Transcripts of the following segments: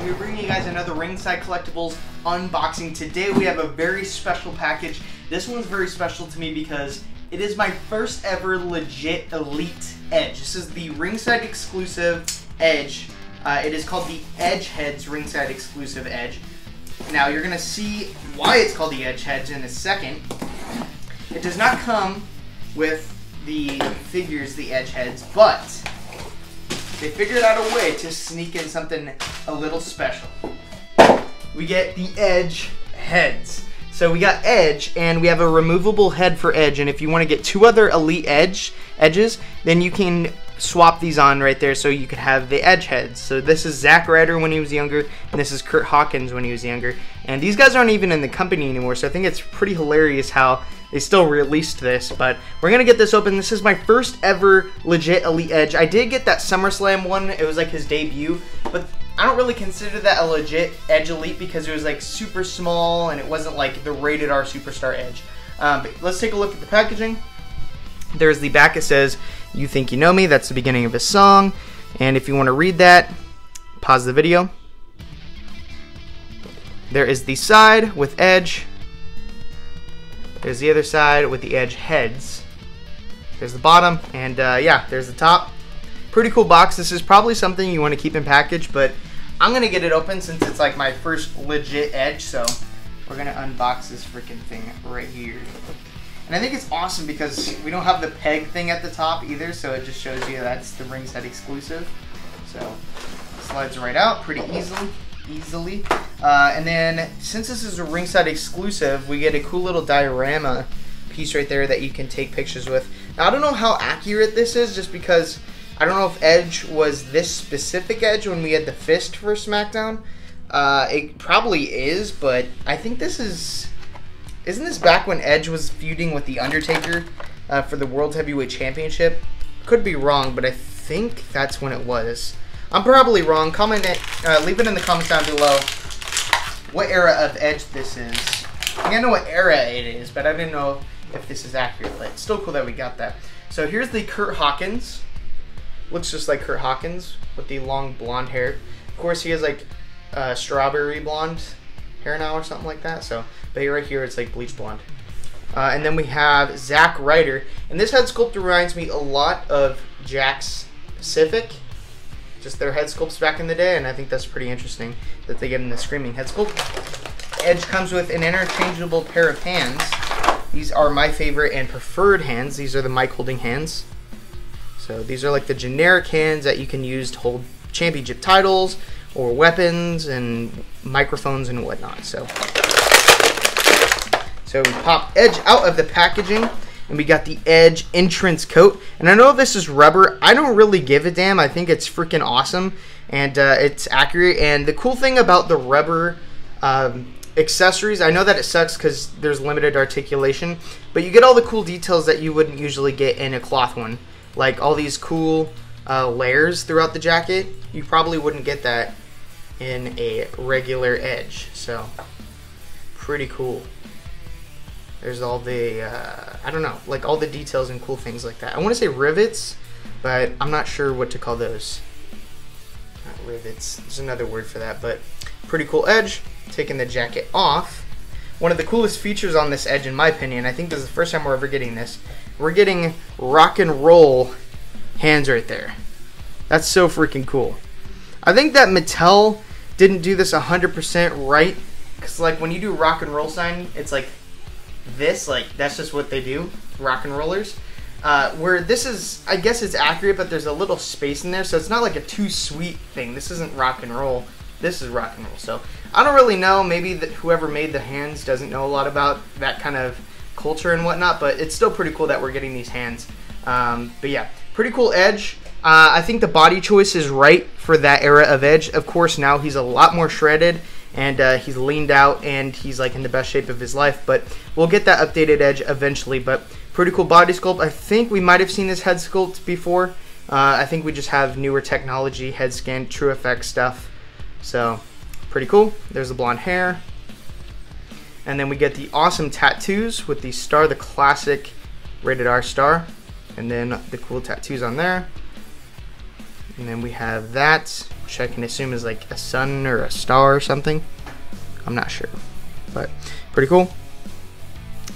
here bringing you guys another Ringside Collectibles unboxing. Today we have a very special package. This one's very special to me because it is my first ever legit Elite Edge. This is the Ringside Exclusive Edge. It is called the Edge Heads Ringside Exclusive Edge. Now you're going to see why it's called the Edge Heads in a second. It does not come with the figures, the Edge Heads, but they figured out a way to sneak in something a little special. We get the Edge Heads. So we got Edge, and we have a removable head for Edge, and if you want to get two other Elite Edges, then you can swap these on right there so you could have the Edge Heads. So this is Zack Ryder when he was younger, and this is Curt Hawkins when he was younger. And these guys aren't even in the company anymore, so I think it's pretty hilarious how they still released this. But we're going to get this open. This is my first ever legit Elite Edge. I did get that SummerSlam one. It was like his debut, but I don't really consider that a legit Edge Elite because it was like super small and it wasn't like the rated R Superstar Edge. But let's take a look at the packaging. There's the back. It says, "You think you know me." That's the beginning of his song. And if you want to read that, pause the video. There is the side with Edge. There's the other side with the Edge Heads. There's the bottom, and yeah, there's the top. Pretty cool box. This is probably something you want to keep in package, but I'm gonna get it open since it's like my first legit Edge. So we're gonna unbox this freaking thing right here. And I think it's awesome because we don't have the peg thing at the top either, so it just shows you that's the Ringside exclusive. So it slides right out pretty easily. And then since this is a Ringside exclusive, we get a cool little diorama piece right there that you can take pictures with. Now I don't know how accurate this is, just because I don't know if Edge was this specific Edge when we had the fist for SmackDown. It probably is, but I think this is... Isn't this back when Edge was feuding with The Undertaker for the World Heavyweight Championship? Could be wrong, but I think that's when it was. I'm probably wrong. Comment it, leave it in the comments down below what era of Edge this is. I think I know what era it is, but I didn't know if this is accurate. But it's still cool that we got that. So here's the Curt Hawkins. Looks just like Curt Hawkins with the long blonde hair. Of course, he has like strawberry blonde hair now or something like that. So, but right here it's like bleach blonde. And then we have Zack Ryder, and this head sculpt reminds me a lot of Jakks Pacific, just their head sculpts back in the day, and I think that's pretty interesting that they get in the screaming head sculpt. Edge comes with an interchangeable pair of hands. These are my favorite and preferred hands. These are the mic holding hands. So these are like the generic hands that you can use to hold championship titles or weapons and microphones and whatnot. So we pop Edge out of the packaging, and we got the Edge entrance coat. And I know this is rubber. I don't really give a damn. I think it's freaking awesome, and it's accurate. And the cool thing about the rubber accessories, I know that it sucks because there's limited articulation, but you get all the cool details that you wouldn't usually get in a cloth one. Like all these cool layers throughout the jacket. You probably wouldn't get that in a regular Edge. So pretty cool. There's all the, I don't know, like all the details and cool things like that. I want to say rivets, but I'm not sure what to call those. Not rivets. There's another word for that, but pretty cool Edge. Taking the jacket off. One of the coolest features on this Edge, in my opinion, I think this is the first time we're ever getting this. We're getting rock and roll hands right there. That's so freaking cool. I think that Mattel didn't do this 100% right, because like when you do rock and roll sign, it's like this, like that's just what they do, rock and rollers. Where this is, I guess it's accurate, but there's a little space in there, so it's not like a too sweet thing. This isn't rock and roll. This is rock and roll. So I don't really know. Maybe whoever made the hands doesn't know a lot about that kind of culture and whatnot, but it's still pretty cool that we're getting these hands. But yeah, pretty cool Edge. I think the body choice is right for that era of Edge. Of course, now he's a lot more shredded, and he's leaned out, and he's like in the best shape of his life. But we'll get that updated Edge eventually. But pretty cool body sculpt. I think we might have seen this head sculpt before. I think we just have newer technology, head scan, true effect stuff. So pretty cool. There's the blonde hair. And then we get the awesome tattoos with the star, the classic rated R star. And then the cool tattoos on there. And then we have that which I can assume is like a sun or a star or something. I'm not sure, but pretty cool.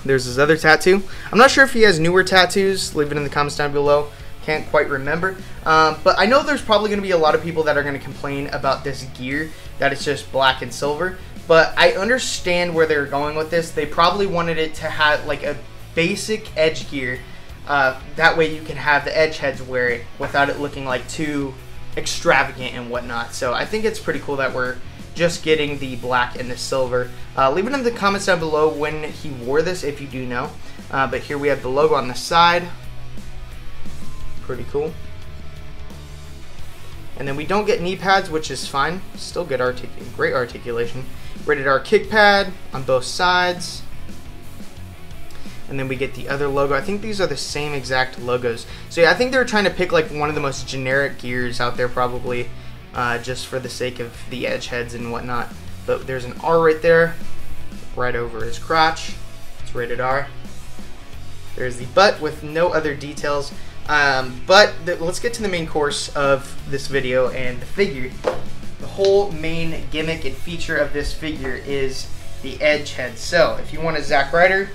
There's his other tattoo. I'm not sure if he has newer tattoos. Leave it in the comments down below. Can't quite remember. But I know there's probably going to be a lot of people that are going to complain about this gear, that it's just black and silver. But I understand where they're going with this. They probably wanted it to have like a basic Edge gear. That way you can have the Edge heads wear it without it looking like too extravagant and whatnot. So I think it's pretty cool that we're just getting the black and the silver. Leave it in the comments down below when he wore this if you do know. But here we have the logo on the side. Pretty cool. And then we don't get knee pads, which is fine. Still good great articulation. Rated R kick pad on both sides. And then we get the other logo. I think these are the same exact logos. So yeah, I think they're trying to pick like one of the most generic gears out there probably. Just for the sake of the Edge heads and whatnot. But there's an R right there, right over his crotch. It's rated R. There's the butt with no other details. Let's get to the main course of this video and the figure. The whole main gimmick and feature of this figure is the Edge head. So if you want a Zack Ryder,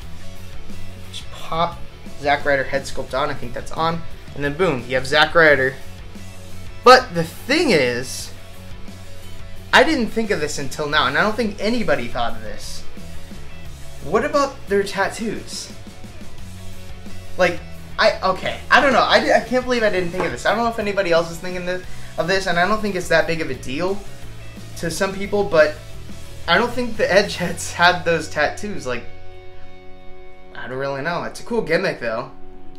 just pop Zack Ryder head sculpt on. I think that's on. And then boom, you have Zack Ryder. But the thing is, I didn't think of this until now, and I don't think anybody thought of this. What about their tattoos? Like, I don't know. I can't believe I didn't think of this. I don't know if anybody else is thinking of this, and I don't think it's that big of a deal to some people, but I don't think the Edge heads had those tattoos. Like, I don't really know. It's a cool gimmick, though,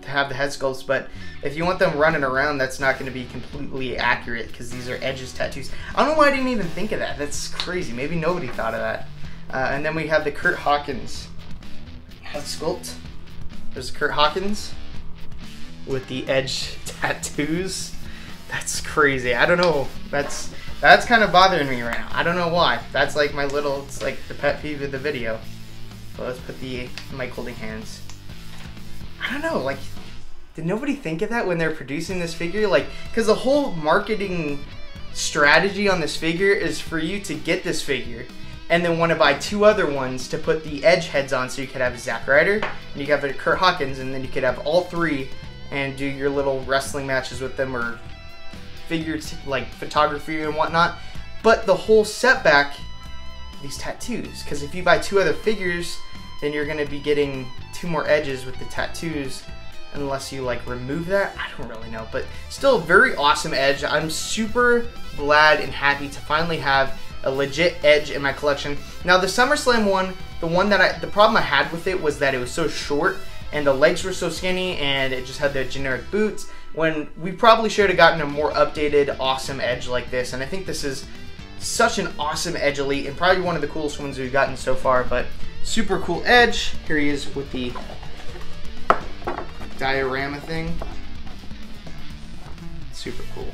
to have the head sculpts, but if you want them running around, that's not going to be completely accurate because these are Edge's tattoos. I don't know why I didn't even think of that. That's crazy. Maybe nobody thought of that. And then we have the Curt Hawkins head sculpt. There's Curt Hawkins with the Edge tattoos. That's crazy. I don't know. That's kind of bothering me right now. I don't know why. That's like my little, it's like the pet peeve of the video. So let's put the mic holding hands. I don't know, like, did nobody think of that when they're producing this figure? Like, because the whole marketing strategy on this figure is for you to get this figure and then want to buy two other ones to put the Edge heads on, so you could have a Zack Ryder and you could have a Curt Hawkins, and then you could have all three and do your little wrestling matches with them or figure like photography and whatnot. But the whole setback, these tattoos, because if you buy two other figures, then you're going to be getting two more Edges with the tattoos, unless you like remove that. I don't really know, but still very awesome Edge. I'm super glad and happy to finally have a legit Edge in my collection. Now the SummerSlam one, the problem I had with it was that it was so short and the legs were so skinny and it just had the generic boots, when we probably should have gotten a more updated awesome Edge like this. And I think this is such an awesome Edge Elite and probably one of the coolest ones we've gotten so far. But super cool Edge. Here he is with the diorama thing. Super cool.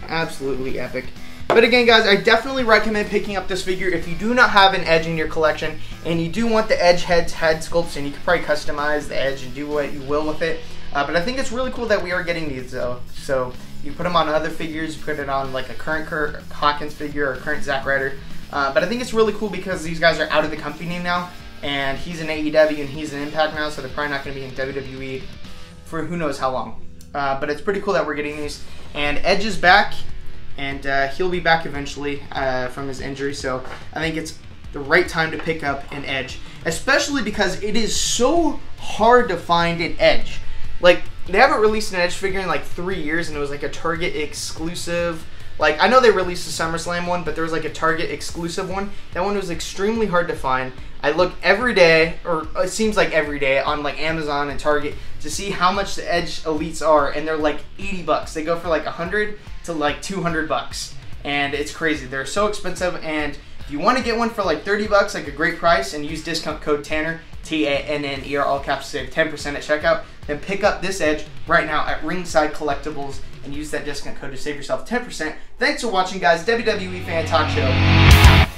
Absolutely epic. But again, guys, I definitely recommend picking up this figure if you do not have an Edge in your collection and you do want the Edge head sculpts, and you can probably customize the Edge and do what you will with it. But I think it's really cool that we are getting these, though. So you put them on other figures, you put it on like a current Curt Hawkins figure or a current Zack Ryder. But I think it's really cool because these guys are out of the company now, and he's in AEW and he's in Impact now, so they're probably not going to be in WWE for who knows how long. But it's pretty cool that we're getting these. And Edge is back, and he'll be back eventually from his injury, so I think it's the right time to pick up an Edge, especially because it is so hard to find an Edge. Like, they haven't released an Edge figure in like 3 years, and it was like a Target exclusive. Like, I know they released the SummerSlam one, but there was like a Target exclusive one. That one was extremely hard to find. I look every day, or it seems like every day, on like Amazon and Target to see how much the Edge Elites are, and they're like 80 bucks. They go for like 100 to like 200 bucks, and it's crazy. They're so expensive, and if you want to get one for like 30 bucks, like a great price, and use discount code TANNER, TANNER, all caps, save 10% at checkout, then pick up this Edge right now at Ringside Collectibles and use that discount code to save yourself 10%. Thanks for watching, guys. WWE Fan Talk Show.